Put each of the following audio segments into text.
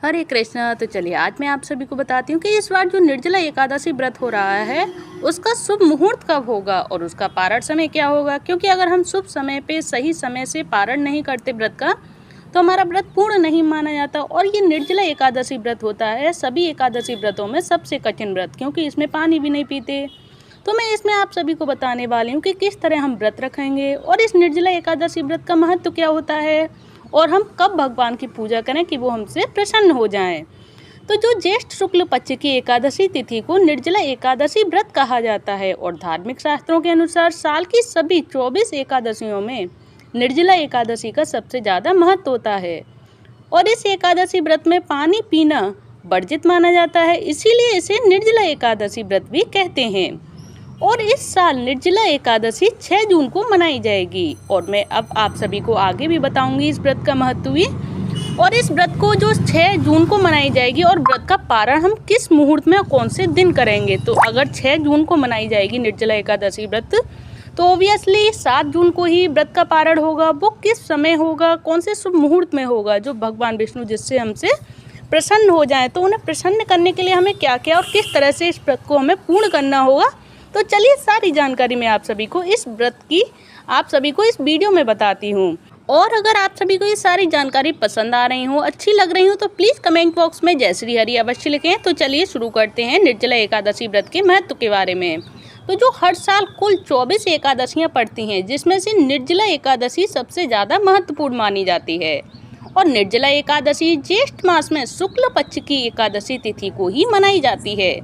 हरे कृष्णा। तो चलिए आज मैं आप सभी को बताती हूँ कि इस बार जो निर्जला एकादशी व्रत हो रहा है उसका शुभ मुहूर्त कब होगा और उसका पारण समय क्या होगा। क्योंकि अगर हम शुभ समय पे सही समय से पारण नहीं करते व्रत का तो हमारा व्रत पूर्ण नहीं माना जाता। और ये निर्जला एकादशी व्रत होता है सभी एकादशी व्रतों में सबसे कठिन व्रत, क्योंकि इसमें पानी भी नहीं पीते। तो मैं इसमें आप सभी को बताने वाली हूँ कि किस तरह हम व्रत रखेंगे और इस निर्जला एकादशी व्रत का महत्व क्या होता है और हम कब भगवान की पूजा करें कि वो हमसे प्रसन्न हो जाएं। तो जो ज्येष्ठ शुक्ल पक्ष की एकादशी तिथि को निर्जला एकादशी व्रत कहा जाता है और धार्मिक शास्त्रों के अनुसार साल की सभी 24 एकादशियों में निर्जला एकादशी का सबसे ज़्यादा महत्व होता है। और इस एकादशी व्रत में पानी पीना वर्जित माना जाता है, इसीलिए इसे निर्जला एकादशी व्रत भी कहते हैं। और इस साल निर्जला एकादशी 6 जून को मनाई जाएगी और मैं अब आप सभी को आगे भी बताऊंगी इस व्रत का महत्व भी। और इस व्रत को जो 6 जून को मनाई जाएगी और व्रत का पारण हम किस मुहूर्त में कौन से दिन करेंगे। तो अगर 6 जून को मनाई जाएगी निर्जला एकादशी व्रत तो ओबियसली 7 जून को ही व्रत का पारण होगा। वो किस समय होगा, कौन से शुभ मुहूर्त में होगा जो भगवान विष्णु जिससे हमसे प्रसन्न हो जाए। तो उन्हें प्रसन्न करने के लिए हमें क्या क्या और किस तरह से इस व्रत को हमें पूर्ण करना होगा। तो चलिए सारी जानकारी मैं आप सभी को इस व्रत की आप सभी को इस वीडियो में बताती हूँ। और अगर आप सभी को ये सारी जानकारी पसंद आ रही हो, अच्छी लग रही हो तो प्लीज़ कमेंट बॉक्स में जय श्री हरि अवश्य लिखें। तो चलिए शुरू करते हैं निर्जला एकादशी व्रत के महत्व के बारे में। तो जो हर साल कुल 24 एकादशियाँ पड़ती हैं, जिसमें से निर्जला एकादशी सबसे ज़्यादा महत्वपूर्ण मानी जाती है। और निर्जला एकादशी ज्येष्ठ मास में शुक्ल पक्ष की एकादशी तिथि को ही मनाई जाती है।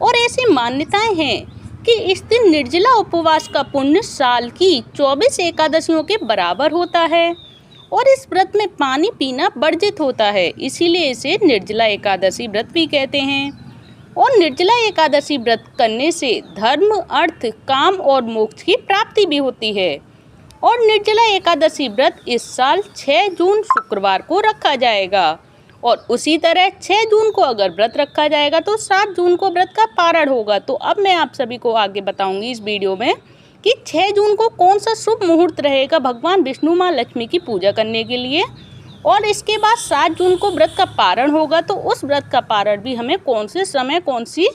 और ऐसी मान्यताएं हैं कि इस दिन निर्जला उपवास का पुण्य साल की 24 एकादशियों के बराबर होता है। और इस व्रत में पानी पीना वर्जित होता है, इसीलिए इसे निर्जला एकादशी व्रत भी कहते हैं। और निर्जला एकादशी व्रत करने से धर्म, अर्थ, काम और मोक्ष की प्राप्ति भी होती है। और निर्जला एकादशी व्रत इस साल 6 जून शुक्रवार को रखा जाएगा और उसी तरह 6 जून को अगर व्रत रखा जाएगा तो 7 जून को व्रत का पारण होगा। तो अब मैं आप सभी को आगे बताऊंगी इस वीडियो में कि 6 जून को कौन सा शुभ मुहूर्त रहेगा भगवान विष्णु माँ लक्ष्मी की पूजा करने के लिए। और इसके बाद 7 जून को व्रत का पारण होगा, तो उस व्रत का पारण भी हमें कौन से समय कौन सी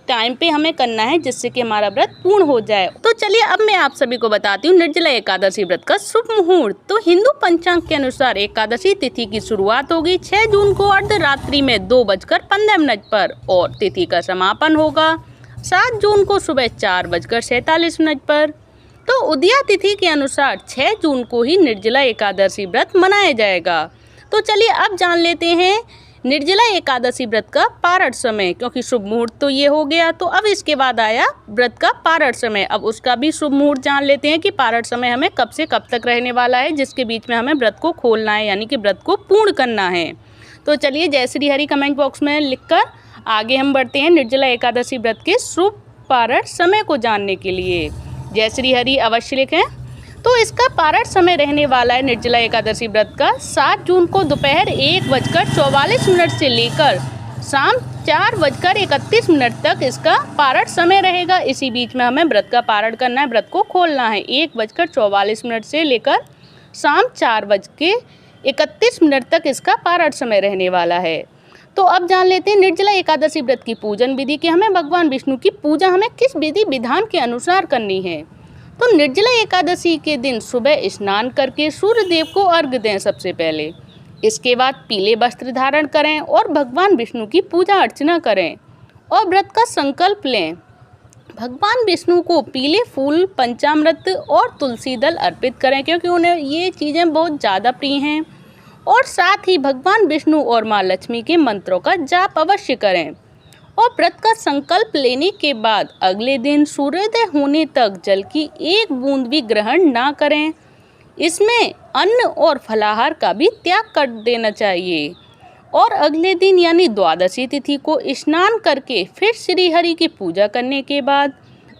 टाइम पे हमें करना है जिससे कि हमारा व्रत पूर्ण हो जाए। तो चलिए अब मैं आप सभी को बताती हूँ निर्जला एकादशी व्रत का शुभ मुहूर्त। तो हिंदू पंचांग के अनुसार एकादशी तिथि की शुरुआत होगी 6 जून को अर्धरात्रि में 2:15 पर और तिथि का समापन होगा 7 जून को सुबह 4:47 पर। तो उदया तिथि के अनुसार 6 जून को ही निर्जला एकादशी व्रत मनाया जाएगा। तो चलिए अब जान लेते हैं निर्जला एकादशी व्रत का पारण समय, क्योंकि शुभ मुहूर्त तो ये हो गया। तो अब इसके बाद आया व्रत का पारण समय। अब उसका भी शुभ मुहूर्त जान लेते हैं कि पारण समय हमें कब से कब तक रहने वाला है, जिसके बीच में हमें व्रत को खोलना है, यानी कि व्रत को पूर्ण करना है। तो चलिए जय श्री हरि कमेंट बॉक्स में लिखकर आगे हम बढ़ते हैं निर्जला एकादशी व्रत के शुभ पारण समय को जानने के लिए। जय श्री हरि अवश्य लिखें। तो इसका पारण समय रहने वाला है निर्जला एकादशी व्रत का 7 जून को दोपहर 1:44 से लेकर शाम 4:31 तक इसका पारण समय रहेगा। इसी बीच में हमें व्रत का पारण करना है, व्रत को खोलना है। 1:44 से लेकर शाम 4:31 तक इसका पारण समय रहने वाला है। तो अब जान लेते हैं निर्जला एकादशी व्रत की पूजन विधि कि हमें भगवान विष्णु की पूजा हमें किस विधि विधान के अनुसार करनी है। तो निर्जला एकादशी के दिन सुबह स्नान करके सूर्य देव को अर्घ्य दें सबसे पहले। इसके बाद पीले वस्त्र धारण करें और भगवान विष्णु की पूजा अर्चना करें और व्रत का संकल्प लें। भगवान विष्णु को पीले फूल, पंचामृत और तुलसी दल अर्पित करें, क्योंकि उन्हें ये चीज़ें बहुत ज़्यादा प्रिय हैं। और साथ ही भगवान विष्णु और माँ लक्ष्मी के मंत्रों का जाप अवश्य करें। और व्रत का संकल्प लेने के बाद अगले दिन सूर्योदय होने तक जल की एक बूंद भी ग्रहण ना करें। इसमें अन्न और फलाहार का भी त्याग कर देना चाहिए। और अगले दिन यानी द्वादशी तिथि को स्नान करके फिर श्री हरि की पूजा करने के बाद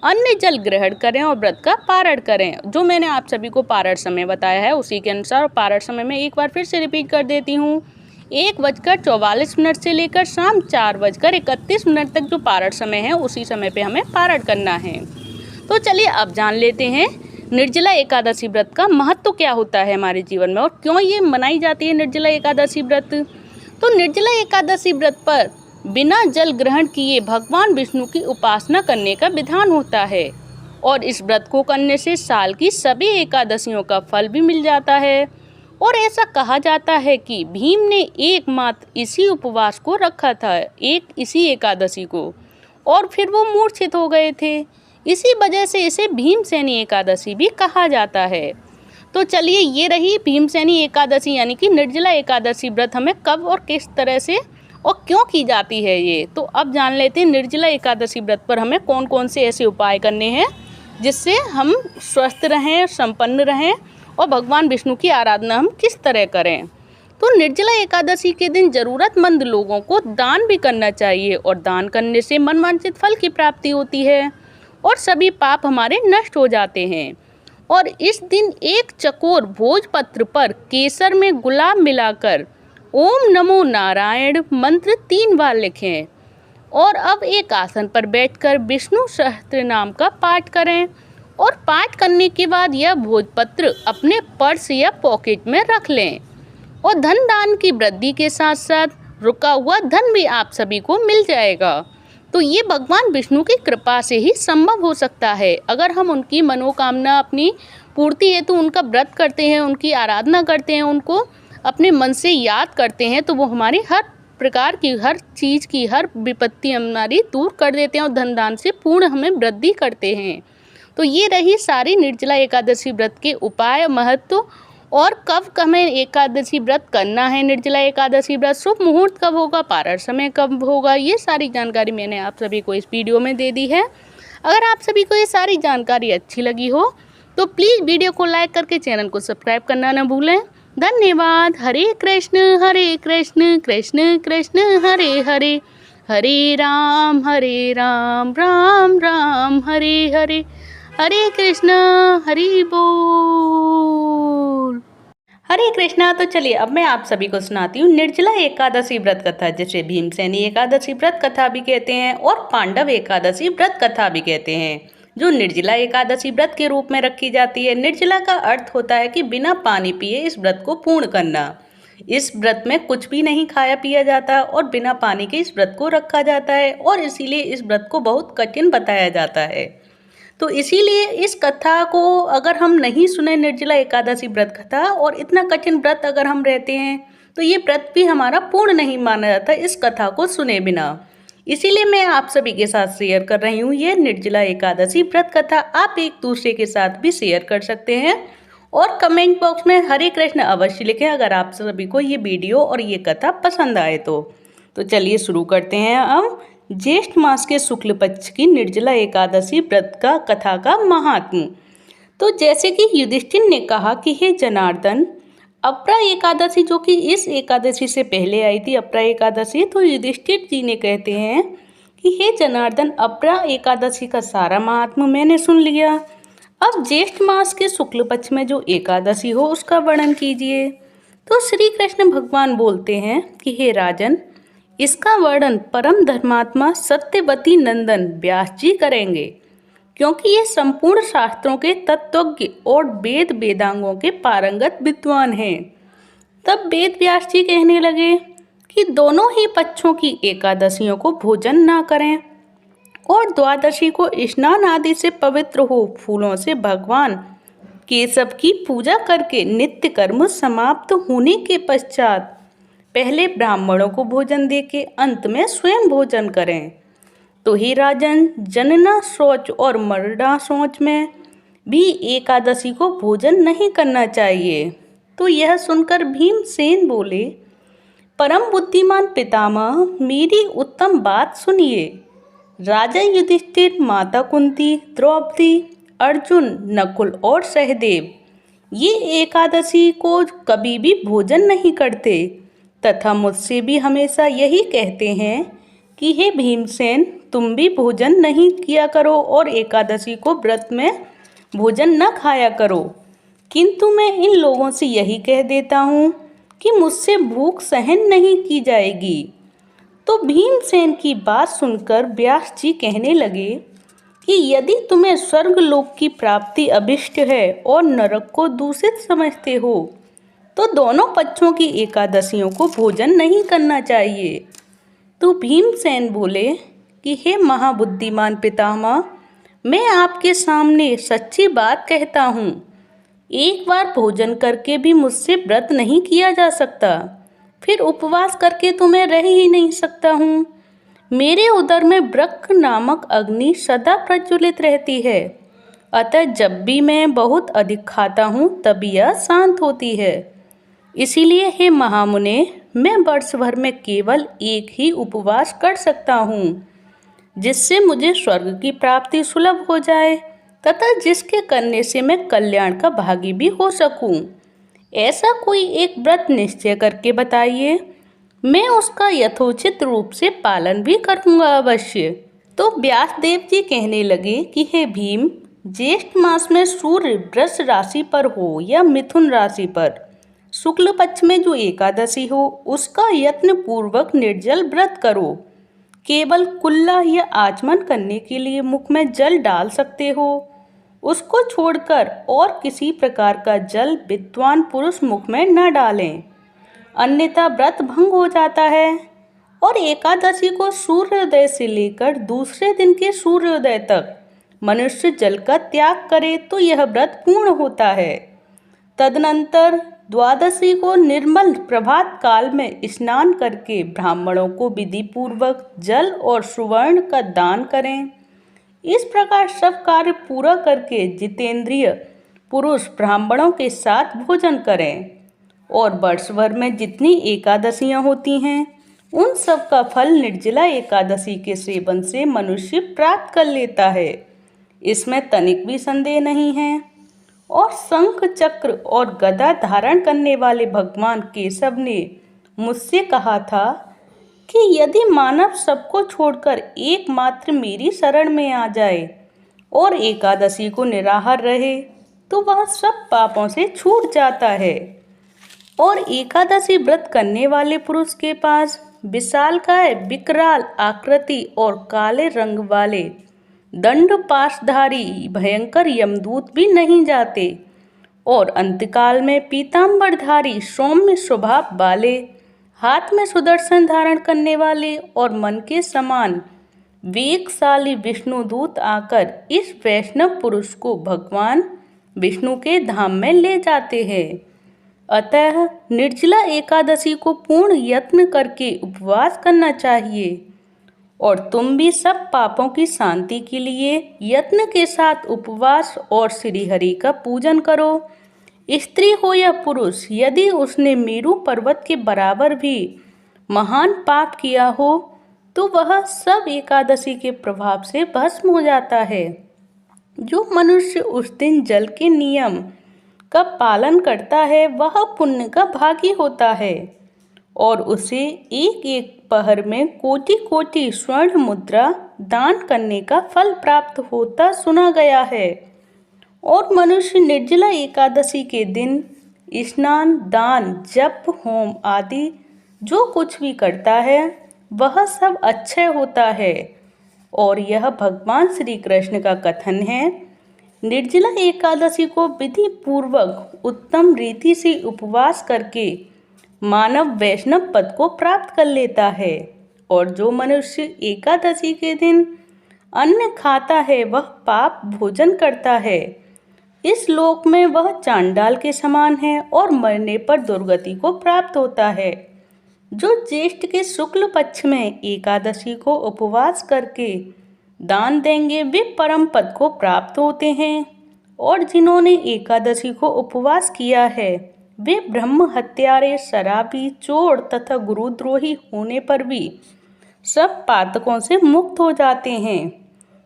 अन्न जल ग्रहण करें और व्रत का पारण करें। जो मैंने आप सभी को पारण समय बताया है उसी के अनुसार पारण समय में एक बार फिर से रिपीट कर देती हूँ। 1:44 से लेकर शाम 4:31 तक जो पारण समय है उसी समय पे हमें पारण करना है। तो चलिए अब जान लेते हैं निर्जला एकादशी व्रत का महत्व क्या होता है हमारे जीवन में और क्यों ये मनाई जाती है निर्जला एकादशी व्रत। तो निर्जला एकादशी व्रत पर बिना जल ग्रहण किए भगवान विष्णु की उपासना करने का विधान होता है और इस व्रत को करने से साल की सभी एकादशियों का फल भी मिल जाता है। और ऐसा कहा जाता है कि भीम ने एकमात्र इसी उपवास को रखा था, इसी एकादशी को, और फिर वो मूर्छित हो गए थे। इसी वजह से इसे भीमसेनी एकादशी भी कहा जाता है। तो चलिए, ये रही भीमसेनी एकादशी यानी कि निर्जला एकादशी व्रत हमें कब और किस तरह से और क्यों की जाती है ये। तो अब जान लेते हैं निर्जला एकादशी व्रत पर हमें कौन कौन से ऐसे उपाय करने हैं जिससे हम स्वस्थ रहें, संपन्न रहें और भगवान विष्णु की आराधना हम किस तरह करें। तो निर्जला एकादशी के दिन ज़रूरतमंद लोगों को दान भी करना चाहिए और दान करने से मनवांछित फल की प्राप्ति होती है और सभी पाप हमारे नष्ट हो जाते हैं। और इस दिन एक चकोर भोजपत्र पर केसर में गुलाब मिलाकर ओम नमो नारायण मंत्र 3 बार लिखें और अब एक आसन पर बैठकर विष्णु सहस्त्र नाम का पाठ करें और पाठ करने के बाद यह भोजपत्र अपने पर्स या पॉकेट में रख लें और धन दान की वृद्धि के साथ साथ रुका हुआ धन भी आप सभी को मिल जाएगा। तो ये भगवान विष्णु की कृपा से ही संभव हो सकता है। अगर हम उनकी मनोकामना अपनी पूर्ति हेतु उनका व्रत करते हैं, उनकी आराधना करते हैं, उनको अपने मन से याद करते हैं, तो वो हमारी हर प्रकार की, हर चीज़ की, हर विपत्ति हमारी दूर कर देते हैं और धन दान से पूर्ण हमें वृद्धि करते हैं। तो ये रही सारी निर्जला एकादशी व्रत के उपाय, महत्व और कब हमें एकादशी व्रत करना है। निर्जला एकादशी व्रत शुभ मुहूर्त कब होगा, पारण समय कब होगा, ये सारी जानकारी मैंने आप सभी को इस वीडियो में दे दी है। अगर आप सभी को ये सारी जानकारी अच्छी लगी हो तो प्लीज़ वीडियो को लाइक करके चैनल को सब्सक्राइब करना न भूलें। धन्यवाद। हरे कृष्ण कृष्ण कृष्ण हरे हरे, हरे राम राम राम हरे हरे, हरे कृष्णा हरि बोल। हरे कृष्णा। तो चलिए अब मैं आप सभी को सुनाती हूँ निर्जला एकादशी व्रत कथा, जिसे भीमसेनी एकादशी व्रत कथा भी कहते हैं और पांडव एकादशी व्रत कथा भी कहते हैं, जो निर्जला एकादशी व्रत के रूप में रखी जाती है। निर्जला का अर्थ होता है कि बिना पानी पिए इस व्रत को पूर्ण करना। इस व्रत में कुछ भी नहीं खाया पिया जाता और बिना पानी के इस व्रत को रखा जाता है और इसीलिए इस व्रत को बहुत कठिन बताया जाता है। तो इसीलिए इस कथा को अगर हम नहीं सुने, निर्जला एकादशी व्रत कथा, और इतना कठिन व्रत अगर हम रहते हैं तो ये व्रत भी हमारा पूर्ण नहीं माना जाता इस कथा को सुने बिना। इसीलिए मैं आप सभी के साथ शेयर कर रही हूँ ये निर्जला एकादशी व्रत कथा। आप एक दूसरे के साथ भी शेयर कर सकते हैं और कमेंट बॉक्स में हरे कृष्ण अवश्य लिखें अगर आप सभी को ये वीडियो और ये कथा पसंद आए तो चलिए शुरू करते हैं अब ज्येष्ठ मास के शुक्ल पक्ष की निर्जला एकादशी व्रत का कथा का महात्म्य। तो जैसे कि युधिष्ठिर ने कहा कि हे जनार्दन, अपरा एकादशी जो कि इस एकादशी से पहले आई थी, अपरा एकादशी, तो युधिष्ठिर जी ने कहते हैं कि हे जनार्दन, अपरा एकादशी का सारा महात्म्य मैंने सुन लिया। अब ज्येष्ठ मास के शुक्ल पक्ष में जो एकादशी हो उसका वर्णन कीजिए। तो श्री कृष्ण भगवान बोलते हैं कि हे राजन, इसका वर्णन परम धर्मात्मा सत्यवती नंदन व्यास जी करेंगे, क्योंकि ये संपूर्ण शास्त्रों के तत्वज्ञ और वेद वेदांगों के पारंगत विद्वान हैं। तब वेद व्यास जी कहने लगे कि दोनों ही पक्षों की एकादशियों को भोजन ना करें और द्वादशी को स्नान आदि से पवित्र हो फूलों से भगवान केशव की पूजा करके नित्य कर्म समाप्त होने के पश्चात पहले ब्राह्मणों को भोजन देके अंत में स्वयं भोजन करें। तो ही राजन, जनना शौच और मरना शौच में भी एकादशी को भोजन नहीं करना चाहिए। तो यह सुनकर भीमसेन बोले, परम बुद्धिमान पितामह, मेरी उत्तम बात सुनिए। राजा युधिष्ठिर, माता कुंती, द्रौपदी, अर्जुन, नकुल और सहदेव ये एकादशी को कभी भी भोजन नहीं करते तथा मुझसे भी हमेशा यही कहते हैं कि हे भीमसेन, तुम भी भोजन नहीं किया करो और एकादशी को व्रत में भोजन न खाया करो। किंतु मैं इन लोगों से यही कह देता हूँ कि मुझसे भूख सहन नहीं की जाएगी। तो भीमसेन की बात सुनकर व्यास जी कहने लगे कि यदि तुम्हें स्वर्ग लोक की प्राप्ति अभिष्ट है और नरक को दूषित समझते हो तो दोनों पक्षों की एकादशियों को भोजन नहीं करना चाहिए। तो भीमसेन बोले कि हे महाबुद्धिमान पितामह, मैं आपके सामने सच्ची बात कहता हूँ, एक बार भोजन करके भी मुझसे व्रत नहीं किया जा सकता, फिर उपवास करके तो मैं रह ही नहीं सकता हूँ। मेरे उदर में ब्रह्म नामक अग्नि सदा प्रज्वलित रहती है, अतः जब भी मैं बहुत अधिक खाता हूँ तब यह शांत होती है। इसीलिए हे महामुने, मैं वर्ष भर में केवल एक ही उपवास कर सकता हूँ, जिससे मुझे स्वर्ग की प्राप्ति सुलभ हो जाए तथा जिसके करने से मैं कल्याण का भागी भी हो सकूं। ऐसा कोई एक व्रत निश्चय करके बताइए, मैं उसका यथोचित रूप से पालन भी करूंगा अवश्य। तो व्यासदेव जी कहने लगे कि हे भीम, ज्येष्ठ मास में सूर्य वृष राशि पर हो या मिथुन राशि पर शुक्ल पक्ष में जो एकादशी हो, उसका यत्न पूर्वक निर्जल व्रत करो। केवल कुल्ला या आचमन करने के लिए मुख में जल डाल सकते हो, उसको छोड़कर और किसी प्रकार का जल विद्वान पुरुष मुख में न डालें, अन्यथा व्रत भंग हो जाता है। और एकादशी को सूर्योदय से लेकर दूसरे दिन के सूर्योदय तक मनुष्य जल का त्याग करे तो यह व्रत पूर्ण होता है। तदनंतर द्वादशी को निर्मल प्रभात काल में स्नान करके ब्राह्मणों को विधि पूर्वक जल और सुवर्ण का दान करें। इस प्रकार सब कार्य पूरा करके जितेंद्रिय पुरुष ब्राह्मणों के साथ भोजन करें। और वर्ष भर में जितनी एकादशियां होती हैं, उन सब का फल निर्जला एकादशी के सेवन से मनुष्य प्राप्त कर लेता है, इसमें तनिक भी संदेह नहीं है। और शंख चक्र और गदा धारण करने वाले भगवान केशव ने मुझसे कहा था कि यदि मानव सबको छोड़कर एकमात्र मेरी शरण में आ जाए और एकादशी को निराहार रहे तो वह सब पापों से छूट जाता है। और एकादशी व्रत करने वाले पुरुष के पास विशालकाय विकराल आकृति और काले रंग वाले दंड पाशधारी भयंकर यमदूत भी नहीं जाते, और अंतकाल में पीतांबरधारी सौम्य स्वभाव वाले, हाथ में सुदर्शन धारण करने वाले और मन के समान वेगशाली विष्णुदूत आकर इस वैष्णव पुरुष को भगवान विष्णु के धाम में ले जाते हैं। अतः निर्जला एकादशी को पूर्ण यत्न करके उपवास करना चाहिए। और तुम भी सब पापों की शांति के लिए यत्न के साथ उपवास और श्री हरि का पूजन करो। स्त्री हो या पुरुष, यदि उसने मेरु पर्वत के बराबर भी महान पाप किया हो तो वह सब एकादशी के प्रभाव से भस्म हो जाता है। जो मनुष्य उस दिन जल के नियम का पालन करता है वह पुण्य का भागी होता है, और उसे एक एक पहर में कोटि कोटि स्वर्ण मुद्रा दान करने का फल प्राप्त होता सुना गया है। और मनुष्य निर्जला एकादशी के दिन स्नान, दान, जप, होम आदि जो कुछ भी करता है वह सब अक्षय होता है। और यह भगवान श्री कृष्ण का कथन है। निर्जला एकादशी को विधि पूर्वक उत्तम रीति से उपवास करके मानव वैष्णव पद को प्राप्त कर लेता है। और जो मनुष्य एकादशी के दिन अन्न खाता है वह पाप भोजन करता है, इस लोक में वह चांडाल के समान है और मरने पर दुर्गति को प्राप्त होता है। जो ज्येष्ठ के शुक्ल पक्ष में एकादशी को उपवास करके दान देंगे वे परम पद को प्राप्त होते हैं। और जिन्होंने एकादशी को उपवास किया है वे ब्रह्म हत्यारे, शराबी, चोर तथा गुरुद्रोही होने पर भी सब पातकों से मुक्त हो जाते हैं।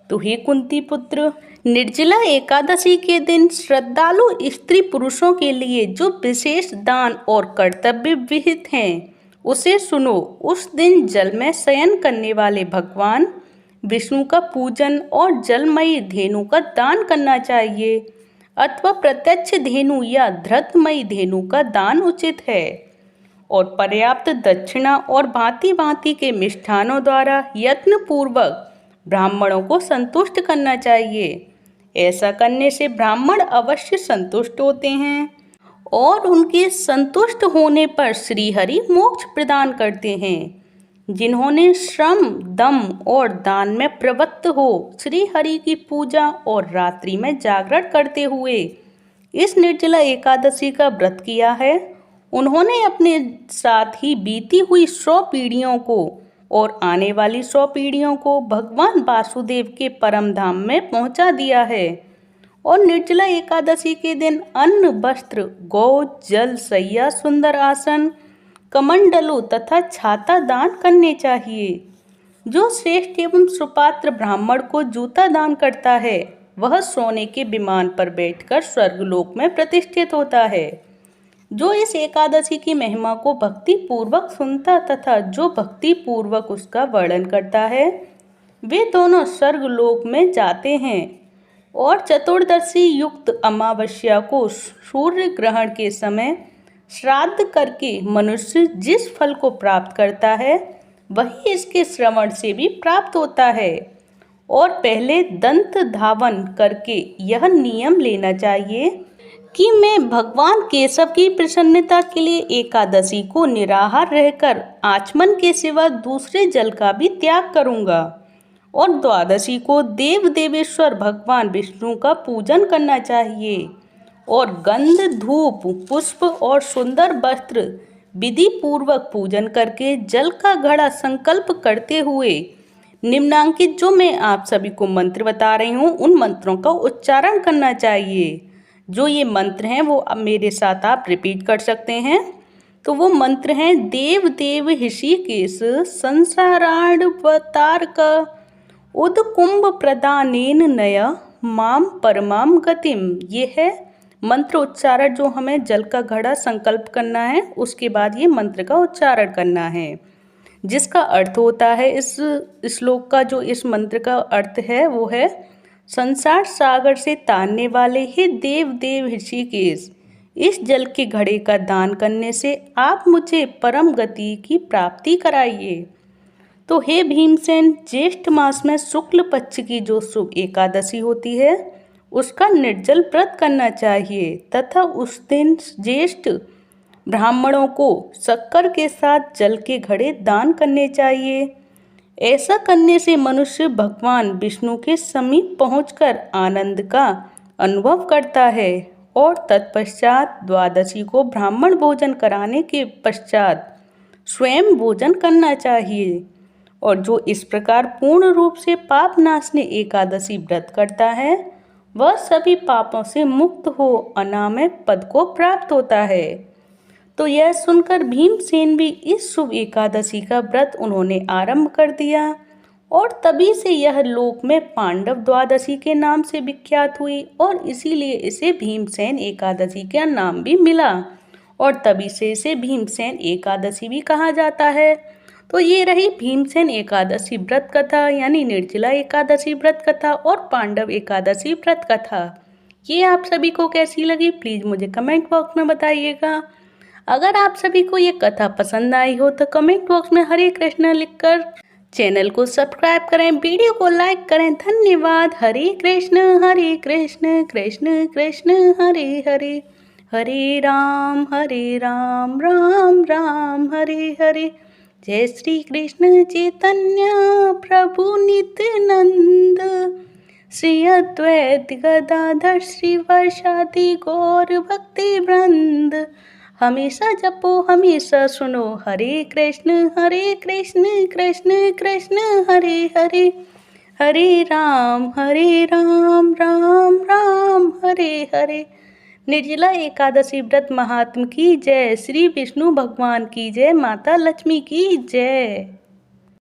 तो हे कुंती पुत्र, निर्जला एकादशी के दिन श्रद्धालु स्त्री पुरुषों के लिए जो विशेष दान और कर्तव्य विहित हैं उसे सुनो। उस दिन जल में शयन करने वाले भगवान विष्णु का पूजन और जलमयी धेनु का दान करना चाहिए, अथवा प्रत्यक्ष धेनु या धृतमयी धेनु का दान उचित है। और पर्याप्त दक्षिणा और भांति भांति के मिष्ठानों द्वारा यत्न पूर्वक ब्राह्मणों को संतुष्ट करना चाहिए। ऐसा करने से ब्राह्मण अवश्य संतुष्ट होते हैं और उनके संतुष्ट होने पर श्री हरि मोक्ष प्रदान करते हैं। जिन्होंने श्रम, दम और दान में प्रवृत्त हो श्री हरि की पूजा और रात्रि में जागरण करते हुए इस निर्जला एकादशी का व्रत किया है, उन्होंने अपने साथ ही बीती हुई 100 पीढ़ियों को और आने वाली 100 पीढ़ियों को भगवान वासुदेव के परम धाम में पहुंचा दिया है। और निर्जला एकादशी के दिन अन्न, वस्त्र, गौ, जल, सैया, सुंदर आसन, कमंडलू तथा छाता दान करने चाहिए। जो श्रेष्ठ एवं सुपात्र ब्राह्मण को जूता दान करता है वह सोने के विमान पर बैठकर स्वर्गलोक में प्रतिष्ठित होता है। जो इस एकादशी की महिमा को भक्ति पूर्वक सुनता तथा जो भक्ति पूर्वक उसका वर्णन करता है वे दोनों स्वर्गलोक में जाते हैं। और चतुर्दशी युक्त अमावस्या को सूर्य ग्रहण के समय श्राद्ध करके मनुष्य जिस फल को प्राप्त करता है वही इसके श्रवण से भी प्राप्त होता है। और पहले दंत धावन करके यह नियम लेना चाहिए कि मैं भगवान केशव की प्रसन्नता के लिए एकादशी को निराहार रहकर आचमन के सिवा दूसरे जल का भी त्याग करूँगा। और द्वादशी को देव देवेश्वर भगवान विष्णु का पूजन करना चाहिए और गंध, धूप, पुष्प और सुंदर वस्त्र विधि पूर्वक पूजन करके जल का घड़ा संकल्प करते हुए निम्नांकित जो मैं आप सभी को मंत्र बता रही हूँ उन मंत्रों का उच्चारण करना चाहिए। जो ये मंत्र हैं वो अब मेरे साथ आप रिपीट कर सकते हैं। तो वो मंत्र हैं देव देव ऋषिकेश संसारार्णवतारक उदकुंभ प्रदानेन नय माम परमाम गतिम। ये है मंत्र उच्चारण जो हमें जल का घड़ा संकल्प करना है, उसके बाद ये मंत्र का उच्चारण करना है, जिसका अर्थ होता है इस श्लोक का जो इस मंत्र का अर्थ है वो है संसार सागर से तारने वाले हे देव देव ऋषिकेश, इस जल के घड़े का दान करने से आप मुझे परम गति की प्राप्ति कराइए। तो हे भीमसेन, ज्येष्ठ मास में शुक्ल पक्ष की जो शुभ एकादशी होती है उसका निर्जल व्रत करना चाहिए तथा उस दिन ज्येष्ठ ब्राह्मणों को शक्कर के साथ जल के घड़े दान करने चाहिए। ऐसा करने से मनुष्य भगवान विष्णु के समीप पहुंचकर आनंद का अनुभव करता है। और तत्पश्चात द्वादशी को ब्राह्मण भोजन कराने के पश्चात स्वयं भोजन करना चाहिए। और जो इस प्रकार पूर्ण रूप से पाप नाशनी एकादशी व्रत करता है वह सभी पापों से मुक्त हो अनामय पद को प्राप्त होता है। तो यह सुनकर भीमसेन भी इस शुभ एकादशी का व्रत उन्होंने आरंभ कर दिया और तभी से यह लोक में पांडव द्वादशी के नाम से विख्यात हुई और इसीलिए इसे भीमसेन एकादशी का नाम भी मिला और तभी से इसे भीमसेन एकादशी भी कहा जाता है। तो ये रही भीमसेन एकादशी व्रत कथा यानी निर्जला एकादशी व्रत कथा और पांडव एकादशी व्रत कथा। ये आप सभी को कैसी लगी प्लीज़ मुझे कमेंट बॉक्स में बताइएगा। अगर आप सभी को ये कथा पसंद आई हो तो कमेंट बॉक्स में हरे कृष्ण लिखकर चैनल को सब्सक्राइब करें, वीडियो को लाइक करें। धन्यवाद। हरे कृष्ण कृष्ण कृष्ण हरे हरे, हरे राम राम राम हरे हरे। जय श्री कृष्ण चैतन्य प्रभु नित्यानंद, श्री अद्वैत गदाधर श्रीवासादि गौर भक्ति वृंद। हमेशा जपो हमेशा सुनो, हरे कृष्ण कृष्ण कृष्ण हरे हरे, हरे राम राम राम हरे हरे। निर्जला एकादशी व्रत महात्म की जय। श्री विष्णु भगवान की जय। माता लक्ष्मी की जय।